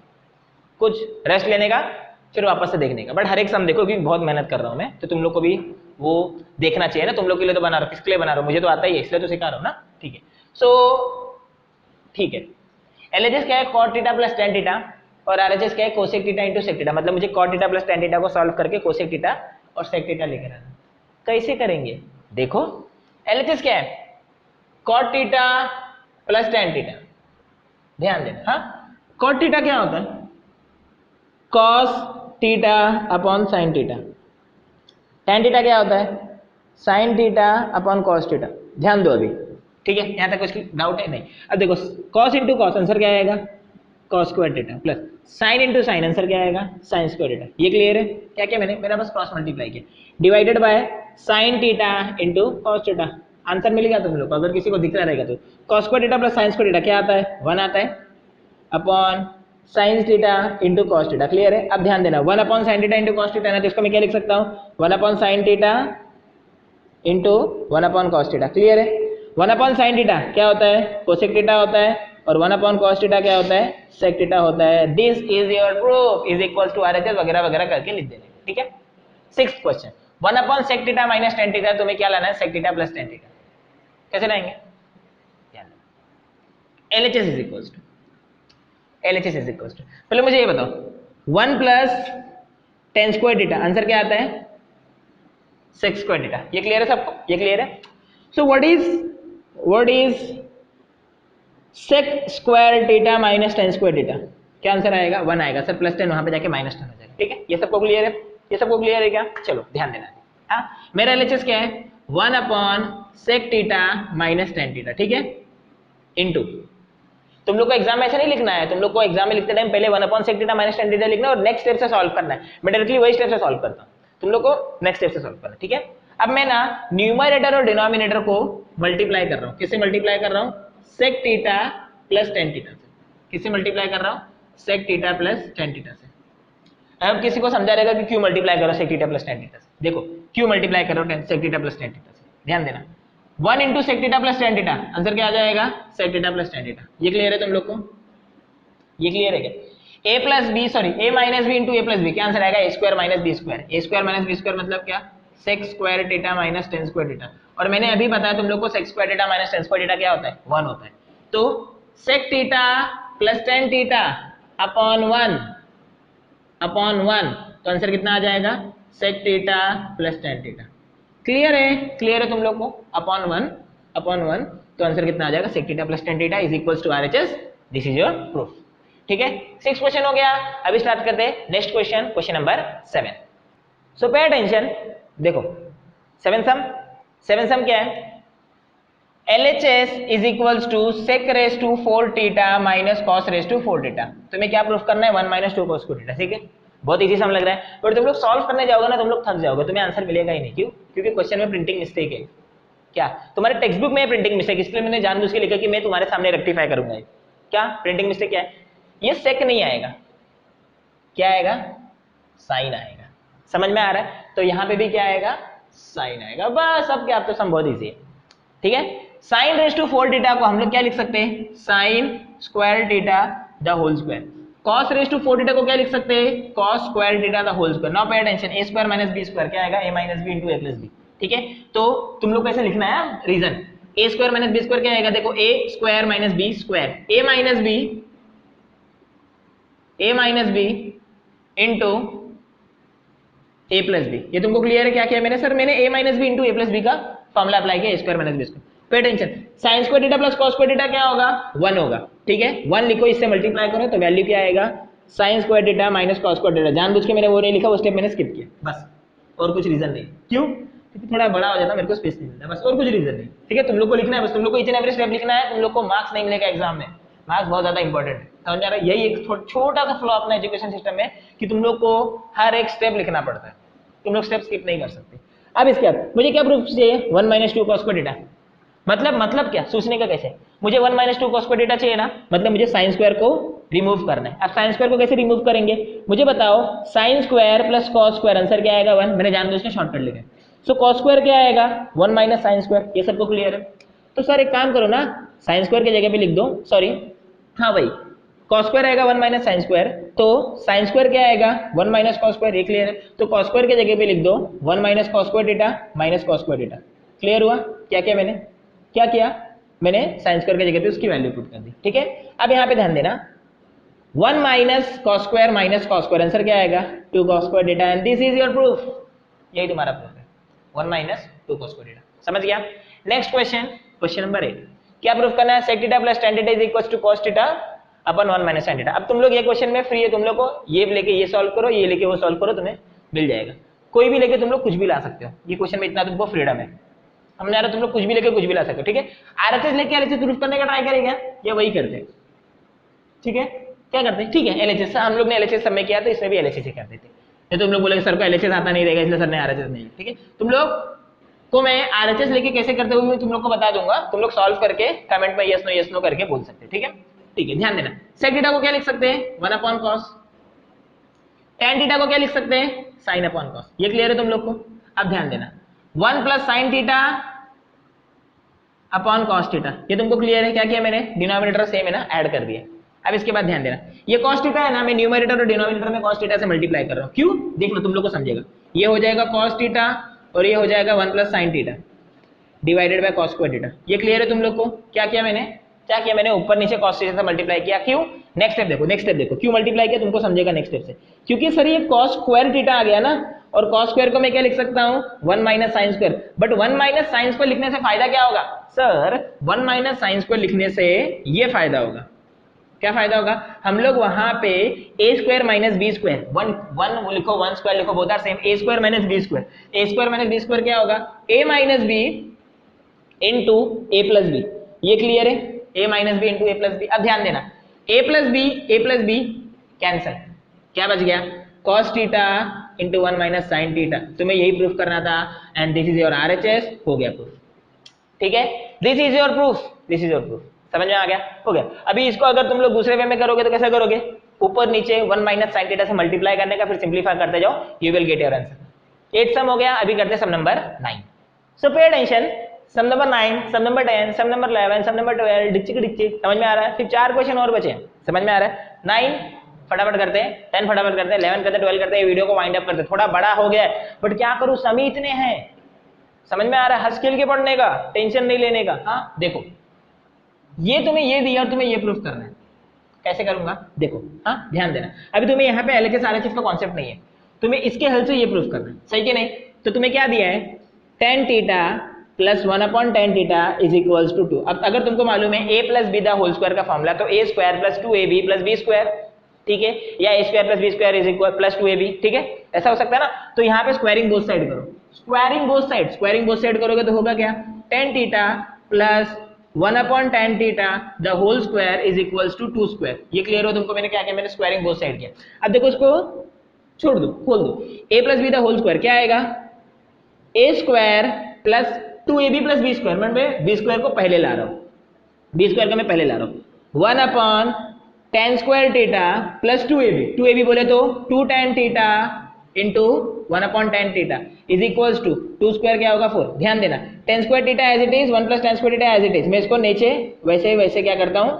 कुछ रेस्ट लेने का, फिर वापस से देखने का। बट हर एक सम देखो, क्योंकि बहुत मेहनत कर रहा हूँ मैं, तो तुम लोग को भी वो देखना चाहिए ना। तुम लोग के लिए तो बना रहा हूँ, किसके लिए बना रहा हूँ, मुझे तो आता ही है, इसलिए तो सिखा रहा हूँ ना। ठीक है, सो ठीक है, एलएचएस क्या है, cot theta plus tan theta, और आरएचएस क्या है, cosec theta into sec theta. मतलब मुझे cot theta plus tan theta को सॉल्व करके कोसेक थीटा और सेक थीटा लेकर आना। कैसे करेंगे, देखो एलएचएस क्या है, cot theta plus tan theta. ध्यान देना, हाँ, कॉट थीटा क्या होता है? Cos theta upon sine theta. Tan theta क्या होता है? Sine theta upon cos theta. ध्यान दो अभी, ठीक है, यहां तक कुछ डाउट है? नहीं। अब देखो, कॉस इंटू कॉस आंसर क्या आएगा? Cos square theta plus sine into sine answer क्या आएगा? Sine square theta. ये क्लियर है? क्या क्या मेरा बस क्रॉस मल्टीप्लाई किया, divided by sine theta into cos theta. Answer मिल गया तुम लोग को, अगर किसी को दिख रहा रहेगा तो। Cos square theta plus sine square theta क्या आता है? 1 आता है upon sine theta into cos theta. Clear है? अब ध्यान देना, 1 upon sine theta into cos theta ना, तो इसको मैं क्या लिख सकता हूँ? 1 upon sine theta into 1 upon cos theta. Clear है? 1 अपॉन साइन थीटा क्या होता है? कोसेक थीटा होता है, और 1 अपॉन कॉस थीटा क्या होता है? सेक थीटा होता है। This is your proof is equal to RHS वगैरह वगैरह करके लिख देने। ठीक है। 6th question, 1 upon sec theta minus tan theta, तुम्हें क्या लाना है? Sec theta plus tan theta. कैसे लाएंगे? LHS इज इक्वल टू पहले मुझे ये बताओ, 1 plus tan square theta answer क्या आता है? Sec square theta. ये क्लियर है सबको? ये क्लियर है? So what is sec square theta minus tan square theta? क्या आंसर आएगा? 1 आएगा सर, प्लस 10 वहां पे जाके माइनस 10 हो जाएगा। ठीक है, ये सबको क्लियर है? ये सबको क्लियर है क्या? चलो ध्यान देना। हाँ, मेरा LHS क्या है? 1 upon sec theta minus tan theta. ठीक है, इनटू, तुम लोग को एग्जाम में ऐसा नहीं लिखना है, तुम लोग को एग्जाम में लिखते टाइम पहले 1 upon sec theta minus tan theta लिखना है और नेक्स्ट स्टेप से सॉल्व करना है। मैं डायरेक्टली वही स्टेप से सॉल्व करता हूं, तुम लोग को नेक्स्ट स्टेप से सॉल्व करना है। ठीक है, अब मैं ना न्यूमरेटर और डिनोमिनेटर को मल्टीप्लाई कर रहा हूं। किससे मल्टीप्लाई कर रहा हूं? Sec theta plus tan theta से। किससे मल्टीप्लाई कर रहा हूं? Sec theta plus tan theta से। अब किसी को समझा रहेगा कि क्यों मल्टीप्लाई करो sec theta plus tan theta से? देखो क्यों मल्टीप्लाई करो sec theta plus tan theta से, ध्यान देना। 1 into sec theta plus tan theta, answer क्या आ जाएगा? Sec theta plus tan theta. ये क्लियर है तुम लोग को? ये क्लियर है क्या? a plus b, sorry a minus b into a plus b, क्या आंसर आएगा? A square minus b square. A square minus b square मतलब क्या? Sec square theta minus tan square theta. और मैंने अभी बताया तुम लोग को sec square theta minus tan square theta क्या होता है? 1 होता है। तो sec theta plus tan theta upon 1 तो आंसर कितना आ जाएगा? Sec theta plus tan theta. Clear है? क्लियर है तुम लोग को? अपॉन 1 तो आंसर कितना आ जाएगा? Sec theta plus tan theta is equals to RHS। This is your proof. ठीक है, 6 क्वेश्चन हो गया। अभी स्टार्ट करते हैं next question, question number 7। So pay attention, देखो 7 सम क्या है? LHS is equals to sec raise to 4 theta minus cos raise to 4 theta. तुम्हें क्या प्रूफ करना है? 1 माइनस 2 कॉस थीटा। ठीक है, बहुत इजी सम लग रहा है, बट तुम लोग सॉल्व करने जाओगे ना, तुम लोग थक जाओगे, तुम्हें आंसर मिलेगा ही नहीं। क्यों? क्योंकि क्वेश्चन में प्रिंटिंग मिस्टेक है। क्या तुम्हारे टेक्स्ट बुक में प्रिंटिंग मिस्टेक? इसलिए मैंने जानबूझ के लिखा कि मैं तुम्हारे सामने रेक्टिफाई करूंगा। क्या प्रिंटिंग मिस्टेक क्या है? ये सेक नहीं आएगा, क्या आएगा? साइन आएगा। समझ में आ रहा है? तो यहां पे भी क्या आएगा? साइन आएगा। बस, अब क्या, आप तो सम बहुत इजी है। ठीक है, साइन रेस टू 4 थीटा को हम लोग क्या लिख सकते हैं? Sine square theta the whole square. Cos raise to 4 theta को क्या लिख सकते हैं? Cos square theta the whole square. Now pay attention, a square minus b square क्या आएगा? A minus b into a plus b. ठीक है, तो तुम लोग को ऐसे लिखना है reason. A square minus b square क्या आएगा? देखो, a square minus b square, a minus b into a plus b. ये तुमको क्लियर है? क्या किया मैंने? सर मैंने a minus b into a plus b का फॉर्मूला अप्लाई किया, a square minus b square. Pay attention, sine square theta plus cos square theta क्या होगा? 1 होगा। ठीक है, 1 लिखो, इससे मल्टीप्लाई करो तो वैल्यू क्या आएगा? Sine square theta minus cos square theta. जानबूझ के मैंने वो नहीं लिखा, वो स्टेप मैंने स्किप किया, बस, और कुछ रीजन नहीं। क्यों? क्योंकि थोड़ा बड़ा हो जाता, मेरे को स्पेस नहीं मिलता, बस, और कुछ रीजन नहीं। ठीक है, तुम लोग को लिखना है, बस तुम लोग को ईच एंड एवरी स्टेप लिखना है। तुम लोग को मार्क्स नहीं मिलेगा एग्जाम में, मार्क्स बहुत ज्यादा इंपॉर्टेंट है। समझ आ रहा है? यही एक छोटा सा फ्लॉ अपना एजुकेशन सिस्टम में कि तुम लोग को हर एक स्टेप लिखना पड़ता है, तुम लोग स्टेप स्किप नहीं कर सकते। अब इसके बाद मुझे क्या प्रूफ चाहिए? 1 माइनस 2 कॉस स्क्वायर थीटा। मतलब क्या, सोचने का कैसे? मुझे 1 माइनस 2 कॉस स्क्वायर थीटा चाहिए ना, मतलब मुझे साइन स्क्वायर को रिमूव करना है। अब साइन स्क्वायर को कैसे रिमूव करेंगे? मुझे बताओ, sign square plus cos square, answer क्या आएगा? 1। मैंने जानबूझ के शॉर्टकट लिखा है। सो कॉस स्क्वायर क्या आएगा? 1 माइनस साइन स्क्वायर। ये सबको क्लियर है? तो सर एक काम करो ना, साइन स्क्वायर की जगह पे लिख दो, सॉरी, हाँ भाई, कॉस स्क्वायर आएगा 1 माइनस साइन स्क्वायर, तो साइन स्क्वायर क्या आएगा? 1 माइनस कॉस स्क्वायर। ये क्लियर है? तो कॉस स्क्वायर की जगह पे लिख दो 1 minus cos square theta minus cos square theta. Clear हुआ? क्या किया मैंने? क्या किया मैंने? साइन स्क्वायर की जगह पे उसकी वैल्यू पुट कर दी। ठीक है, अब यहाँ पे ध्यान देना, 1 minus cos square minus cos square, answer क्या आएगा? 2 cos square theta, and this is your proof. यही तुम्हारा प्रूफ है, 1 माइनस 2 कॉस स्क्वायर थीटा। समझ गया? Next question, question number 8। क्या प्रूफ करना है? Sec theta plus tan theta is equal to cos theta upon 1 minus sine theta. अब तुम लोग ये क्वेश्चन में फ्री है, तुम लोग को ये लेके ये सॉल्व करो, ये लेके वो सॉल्व करो, तुम्हें मिल जाएगा। कोई भी लेके तुम लोग कुछ भी ला सकते हो, ये क्वेश्चन में इतना तुमको फ्रीडम है। हमने यार तुम लोग कुछ भी लेके कुछ भी ला सकते हो, ठीक है। आरएचएस लेके एलएचएस प्रूफ करने का ट्राई करेगा या वही करते हैं, ठीक है। क्या करते हैं, ठीक है, एलएचएस हम लोग ने एलएचएस सब में किया तो इसमें भी एलएचएस ही कर देते। नहीं तुम लोग बोले सर को एलएचएस आता नहीं रहेगा इसलिए सर ने आरएचएस नहीं, ठीक है। तुम लोग को मैं आरएचएस लेके कैसे करते हुए मैं तुम लोग को बता दूंगा, तुम लोग सॉल्व करके कमेंट में यस नो करके बोल सकते हैं, ठीक है। ठीक है, ध्यान देना। सेक थीटा को क्या लिख सकते हैं, 1 अपॉन कॉस। टेन थीटा को क्या लिख सकते हैं, साइन अपॉन कॉस। ये क्लियर है तुम लोग को। अब ध्यान देना, 1 plus sine theta upon cos theta, ये तुमको क्लियर है। क्या किया मैंने, डिनोमिनेटर सेम है ना, ऐड कर दिया। अब इसके बाद ध्यान देना, ये कॉस थीटा है ना, मैं न्यूमरेटर और डिनोमिनेटर में कॉस थीटा से मल्टीप्लाई कर रहा हूं। क्यों, देखना तुम लोग को समझेगा। ये हो जाएगा कॉस थीटा और ये हो जाएगा 1 plus sine theta divided by cos square theta. ये क्लियर है तुम लोग को। क्या किया मैंने ऊपर नीचे कॉस थीटा से मल्टीप्लाई किया। क्यों, नेक्स्ट स्टेप देखो क्यों मल्टीप्लाई किया, तुमको समझेगा नेक्स्ट स्टेप से। क्योंकि सर ये कॉस स्क्वायर थीटा आ गया ना, और कॉस स्क्वायर को मैं क्या लिख सकता हूं, 1 minus sine square. But 1 minus sine square लिखने से फायदा क्या होगा सर, 1 माइनस साइन स्क्वायर लिखने से ये फायदा होगा। क्या फायदा होगा, हम लोग वहां पे a square minus b square, one लिखो, 1 स्क्वायर लिखो, both are same. A square minus b square, a square minus b square क्या होगा, a minus b into a plus b. ये क्लियर है, a minus b into a plus b. अब ध्यान देना, ए plus B cancel, क्या बच गया, cos theta into 1 minus sine theta. तुम्हें यही प्रूफ करना था and this is your RHS, हो गया प्रूफ, ठीक है। दिस इज योर प्रूफ, समझ में आ गया, हो गया। अभी इसको अगर तुम लोग दूसरे वे में करोगे तो कैसे करोगे, ऊपर नीचे 1 माइनस साइन थीटा से मल्टीप्लाई करने का, फिर सिंप्लीफाई करते जाओ, you will get your answer. 8 सम हो गया। अभी करते हैं सम नंबर 9। सो पे अटेंशन, सम नंबर 9, सम नंबर 10, सम नंबर 11, सम नंबर 12, डिच्ची समझ में आ रहा है। फिर 4 क्वेश्चन और बचे, समझ में आ रहा है। 9 फटाफट करते हैं, 10 फटाफट करते हैं, 11 करते हैं, 12 करते हैं, वीडियो को वाइंड अप करते हैं। थोड़ा बड़ा हो गया है बट क्या करूं, समी इतने हैं, समझ में आ रहा है। हंस खेल के पढ़ने का, टेंशन नहीं लेने का। हाँ देखो, ये तुम्हें ये दिया और तुम्हें ये प्रूफ करना है, कैसे करूंगा देखो। हाँ ध्यान देना, अभी तुम्हें यहाँ पे एलएचएस आरएचएस का कॉन्सेप्ट नहीं है, तुम्हें इसके हेल्प से ये प्रूफ करना है, सही कि नहीं। तो तुम्हें क्या दिया है, tan theta plus 1 upon tan theta is equals to 2। अब अगर तुमको मालूम है a plus b the whole square का फॉर्मूला, तो a square plus 2ab plus b square, ठीक है, या a square plus b square is equal plus 2ab, ठीक है, ऐसा हो सकता है ना। तो यहाँ पे स्क्वायरिंग बोथ साइड करो, स्क्वायरिंग बोथ साइड करोगे तो होगा क्या, tan theta plus 1 upon tan theta the whole square is equals to 2 square. ये क्लियर हो तुमको, मैंने क्या किया, मैंने स्क्वायरिंग बोथ साइड किया। अब देखो इसको छोड़ दो, खोल दो, a plus b the whole square क्या आएगा, a square plus 2ab plus b square, मैं बी स्क्वायर को पहले ला रहा हूँ, बी स्क्वायर का मैं पहले ला रहा हूँ, 1 upon tan square theta plus 2ab बोले तो 2 tan theta into 1 upon tan theta is equals to 2 square क्या होगा 4। ध्यान देना, tan square theta as it is, 1 plus tan square theta as it is, मैं इसको नीचे वैसे क्या करता हूँ,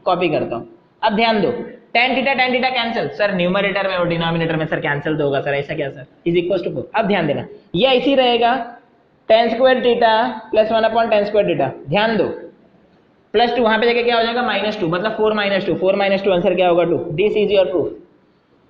कॉपी करता हूँ। अब ध्यान दो, tan theta cancel, sir numerator में और डिनोमिनेटर में सर कैंसिल तो होगा सर, ऐसा क्या सर, इज इक्वल्स टू 4। अब ध्यान देना, ये ऐसी रहेगा, tan square theta plus 1 upon tan square theta, ध्यान दो, प्लस 2 वहां पे जाके क्या हो जाएगा, -2, मतलब 4 माइनस 2 आंसर क्या होगा 2। दिस इज योर प्रूफ,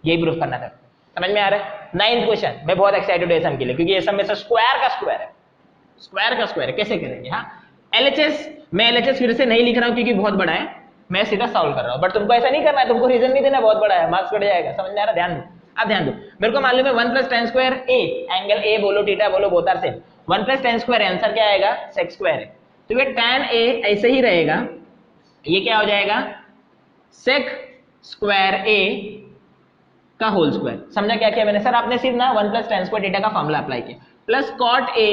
यही प्रूफ करना था, समझ में आ रहा है। 9th क्वेश्चन, मैं बहुत एक्साइटेड हूं सम के लिए, क्योंकि ये सब में से स्क्वायर का स्क्वायर है, कैसे करेंगे। हाँ एलएचएस, मैं एलएचएस फिर से नहीं लिख रहा हूं क्योंकि बहुत बड़ा है, मैं सीधा सॉल्व कर रहा हूं, बट तुमको ऐसा नहीं करना है, तुमको रीजन नहीं देना बहुत बड़ा है, मार्क्स कट जाएगा, समझ में आ रहा है। ध्यान दो, अब ध्यान दो, मेरे को मालूम है 1 plus tan square a, angle a बोलो थीटा बोलो both are same, 1 plus tan square answer क्या आएगा, sec स्क्वायर है। तो ये tan a ऐसे ही रहेगा, ये क्या हो जाएगा, sec स्क्वायर a का होल स्क्वायर। समझा क्या किया मैंने, सर आपने सिर्फ ना 1 प्लस tan स्क्वायर थीटा का फॉर्मूला अप्लाई किया, plus cot a,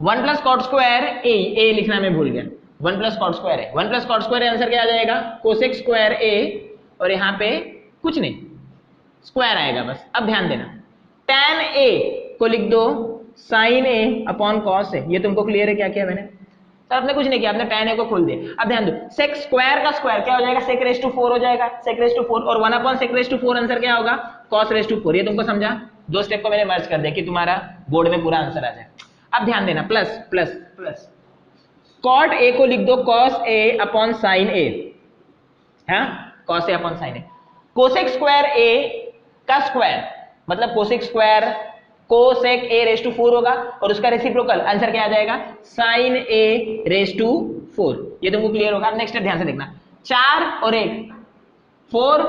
1 plus cot square a लिखना मैं भूल गया, 1 प्लस cot स्क्वायर है, 1 प्लस cot स्क्वायर आंसर क्या आ जाएगा, cosec स्क्वायर a, और यहाँ पे कुछ नहीं स्क्वायर आएगा बस। अब ध्यान देना, tan a को लिख दो sin a upon cos a, ये तुमको क्लियर है क्या किया मैंने, सर आपने कुछ नहीं किया, आपने tan a को खोल दिया। अब ध्यान दो, sec स्क्वायर का स्क्वायर क्या हो जाएगा, sec रेज़ टू 4 हो जाएगा, sec रेज़ टू 4, और 1 upon sec raise to 4 answer क्या होगा, cos रेज़ टू 4। ये तुमको समझा, दो स्टेप को मैंने मर्ज कर दिया कि तुम्हारा बोर्ड में पूरा आंसर आ जाए। अब ध्यान देना, plus plus plus cot a को लिख दो cos a अपॉन sin a, हाँ cos a अपॉन sin a, cosec square a का स्क्वायर मतलब cosec square cosec a raise to 4 होगा, और उसका रेसिप्रोकल आंसर क्या आ जाएगा, sin a रेज़ टू 4। ये तुमको क्लियर होगा। नेक्स्ट ध्यान से देखना, 4 और 1 4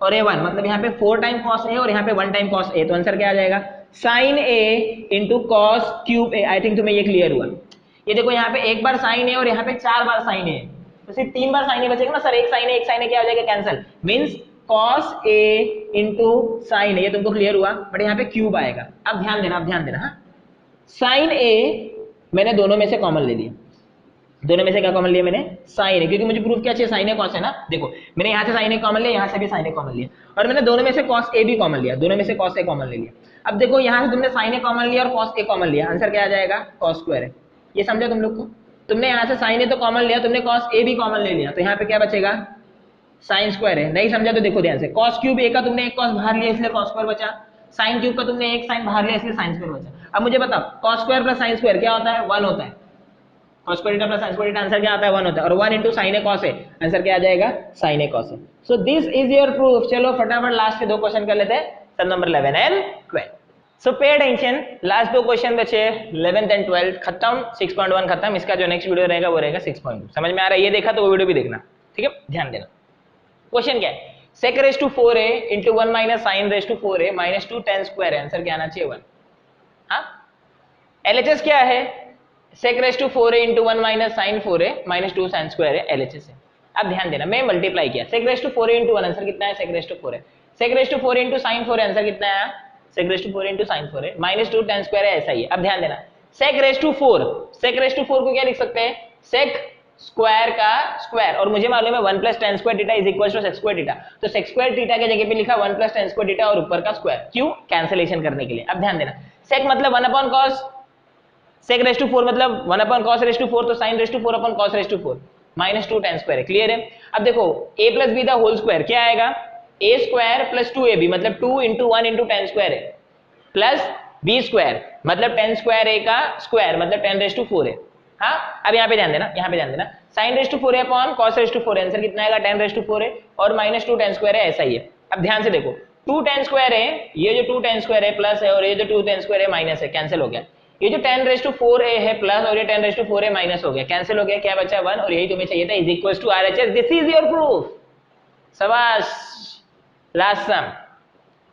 और a 1, मतलब यहाँ पे 4 टाइम कॉस ए और यहाँ पे 1 टाइम कॉस ए, तो आंसर क्या आ जाएगा sine a into cos cube a. I think तुम्हें ये क्लियर हुआ। ये देखो यहाँ पे एक बार साइन ए और यहाँ पे 4 बार साइन ए, तो सिर्फ 3 बार साइन ए बचेगा ना सर, एक साइन ए क्या हो जाएगा cancel, means cos A into sine ए, ये तुमको क्लियर हुआ। बट यहाँ पे क्यूब आएगा। अब ध्यान देना हाँ, साइन ए मैंने दोनों में से कॉमन ले लिया, दोनों में से क्या कॉमन लिया मैंने साइन ए, क्योंकि मुझे प्रूफ क्या चाहिए साइन ए कॉस है ना। देखो मैंने यहाँ से साइन ए कॉमन लिया, यहाँ से भी साइन ए कॉमन लिया, और मैंने दोनों में से कॉस ए भी कॉमन लिया, दोनों में से कॉस ए कॉमन ले लिया। अब देखो यहाँ से तुमने साइन ए कॉमन लिया और कॉस ए कॉमन लिया, आंसर क्या आ जाएगा कॉस स्क्वायर है। ये समझा तुम लोग को? तुमने यहाँ से साइन ए तो कॉमन लिया, तुमने कॉस ए भी कॉमन ले लिया, तो यहाँ पे क्या बचेगा साइन स्क्वायर है। नहीं समझा तो देखो ध्यान से, कॉस क्यूब ए का तुमने एक कॉस बाहर लिया इसलिए कॉस स्क्वायर बचा, साइन क्यूब का तुमने एक साइन बाहर लिया इसलिए साइन स्क्वायर बचा। अब मुझे बताओ cos square plus sine square क्या होता है 1 होता है, cos square theta plus sin square theta answer क्या आता है 1 होता है, और 1 into sin a cos a answer क्या आ जाएगा sin a cos a। So this is your proof. चलो फटाफट लास्ट के 2 क्वेश्चन कर लेते हैं, सब number 11 and 12। So pay attention, last 2 question बचे 11th एंड 12th खत्म, 6.1 खत्म। इसका जो नेक्स्ट वीडियो रहेगा वो रहेगा 6.2। समझ में आ रहा है? ये देखा तो वो वीडियो भी देखना, ठीक है? ध्यान देना। क्वेश्चन क्या है, sec raised to 4a into 1 minus sin raised to 4a minus 2 tan square है, आंसर क्या आना चाहिए 1। हाँ, LHS क्या है, sec raised to 4a into 1 minus sin 4a minus 2 sin square है, LHS है। अब ध्यान देना, मैं मल्टीप्लाई किया, sec raised to 4a into 1 answer कितना है sec raised to 4a, sec raised to 4a into sin 4a answer कितना है sec raised to 4a into sin 4a minus 2 tan square है, ऐसा ही है। अब ध्यान देना, sec raised to 4, sec raised to 4 को क्या लिख सकते हैं sec स्क्वायर का स्क्वायर, और मुझे मालूम है 1 plus tan square theta is equal to sec square theta, तो sec square theta के जगह पे लिखा 1 plus tan square theta और ऊपर का स्क्वायर, क्यों कैंसिलेशन करने के लिए। अब ध्यान देना, sec मतलब 1 upon cos, sec raised to 4 मतलब 1 upon cos raised to 4, तो sin raised to 4 upon cos raised to 4 minus 2 tan square है, क्लियर है? अब देखो a plus b the whole square क्या आएगा a स्क्वायर प्लस 2ab मतलब 2 into 1 into tan स्क्वायर है, प्लस b स्क्वायर मतलब tan स्क्वायर a का स्क्वायर मतलब tan raised to 4 है। हाँ, अब यहाँ पे ध्यान देना, sin raised to 4a upon cos raised to 4 answer कितना आएगा tan raised to 4 है, और minus 2 tan स्क्वायर है, ऐसा ही है। अब ध्यान से देखो 2 tan स्क्वायर है, ये जो 2 tan स्क्वायर है प्लस है, और ये जो 2 tan स्क्वायर है माइनस है, कैंसिल हो गया। ये जो tan raised to 4a है प्लस और ये tan raised to 4a minus हो गया, कैंसिल हो गया, क्या बचा 1, और यही तुम्हें चाहिए था, is equal to RHS। This is your proof. शाबाश। Last sum,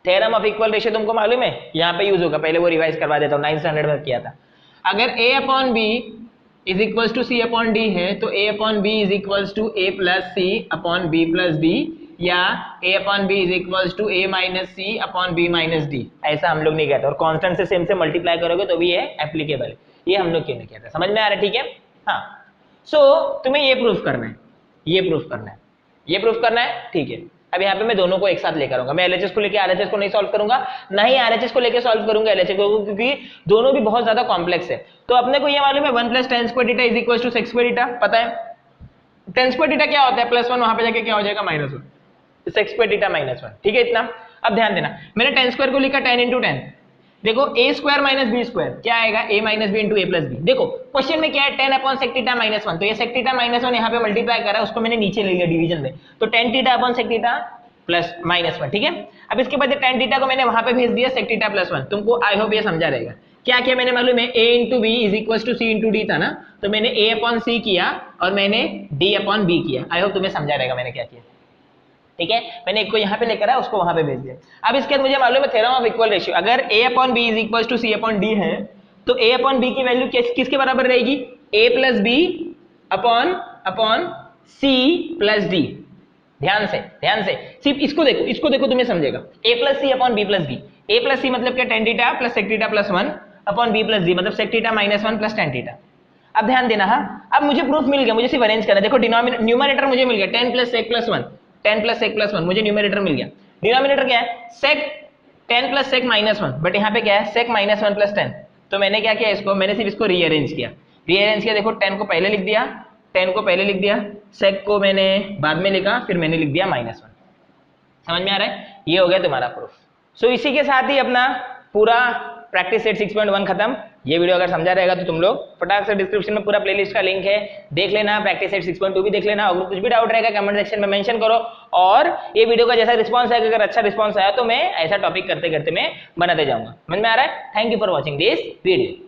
theorem of equal ratio तुमको मालूम है, यहाँ पे यूज होगा, पहले वो रिवाइज करवा देता हूँ, 9th स्टैंडर्ड में किया था। अगर a upon b is equals to c upon d है, तो a upon b is equals to a plus c upon b plus d, या a upon b is equals to a minus c upon b minus d। ऐसा हम लोग नहीं कहते, और constant से सेम से मल्टीप्लाई करोगे तो भी ये एप्लीकेबल है, ये हम लोग क्यों नहीं कहते। समझ में आ रहा है? ठीक है। हाँ, सो तुम्हें ये प्रूफ करना है, ये प्रूफ करना है, ठीक है। अब यहाँ पे मैं दोनों को एक साथ लेकर आऊंगा, मैं LHS को लेकर RHS को नहीं सॉल्व करूंगा, ना ही RHS को लेकर सॉल्व करूंगा LHS को, क्योंकि दोनों भी बहुत ज्यादा कॉम्प्लेक्स है। तो अपने को ये मालूम है 1 plus tan square theta is equal to sec square theta, पता है tan square theta क्या होता है, +1, वहां पे जाके क्या हो जाएगा -1, तो sec square theta -1, ठीक है इतना। अब ध्यान देना, मैंने tan स्क्वायर को लिखा tan into tan, देखो a square minus b square क्या आएगा a minus b into a plus b. देखो क्वेश्चन में क्या है 10 अपॉन sec थीटा -1, तो ये sec थीटा -1 यहाँ पे मल्टीप्लाई कर रहा है, उसको मैंने नीचे ले लिया डिवीजन में, तो tan theta upon sec theta plus -1, ठीक है। अब इसके बाद tan थीटा को मैंने वहां पे भेज दिया sec थीटा +1, तुमको आई होप ये समझा रहेगा। क्या किया मैंने मालूम है, a into b is equal to c into d था ना, तो मैंने a अपॉन c किया और मैंने d अपॉन b किया। आई होप तुम्हें समझा रहेगा मैंने क्या किया, ठीक है। मैंने एक को यहाँ पे लेकर आया, उसको वहां पे भेज दिया। अब इसके बाद मुझे मालूम है थ्योरम ऑफ इक्वल रेशियो, अगर a upon b is equal to c upon d है, तो a अपॉन b की वैल्यू किसके बराबर रहेगी, a plus b upon c plus d। ध्यान से सिर्फ इसको देखो तुम्हें समझेगा, a plus c upon b plus d, a plus c मतलब क्या tan theta plus sec theta plus 1 upon b plus d मतलब sec theta -1 plus tan theta. अब ध्यान देना, हाँ अब मुझे प्रूफ मिल गया, मुझे सिर्फ अरेंज करना है। देखो न्यूमरेटर मुझे मिल गया 10 plus sec plus 1, 10 plus sec plus 1 मुझे न्यूमरेटर मिल गया। डिनोमिनेटर क्या है sec 10 प्लस sec -1, बट यहाँ पे क्या है sec -1 प्लस 10, तो मैंने क्या किया इसको, मैंने सिर्फ इसको रीअरेंज किया। देखो 10 को पहले लिख दिया, 10 को पहले लिख दिया, sec को मैंने बाद में लिखा, फिर मैंने लिख दिया -1। समझ में आ रहा है? ये हो गया तुम्हारा प्रूफ। सो इसी के साथ ही अपना पूरा प्रैक्टिस सेट 6.1 खत्म। ये वीडियो अगर समझा रहेगा तो तुम लोग फटाक से डिस्क्रिप्शन में पूरा प्लेलिस्ट का लिंक है, देख लेना, प्रैक्टिस सेट 6.2 भी देख लेना। अगर कुछ भी डाउट रहेगा कमेंट सेक्शन में मेंशन करो, और ये वीडियो का जैसा रिस्पांस है, अगर अच्छा रिस्पांस आया तो मैं ऐसा टॉपिक करते करते मैं बनाते जाऊंगा। समझ में आ रहा है? Thank you for watching this video.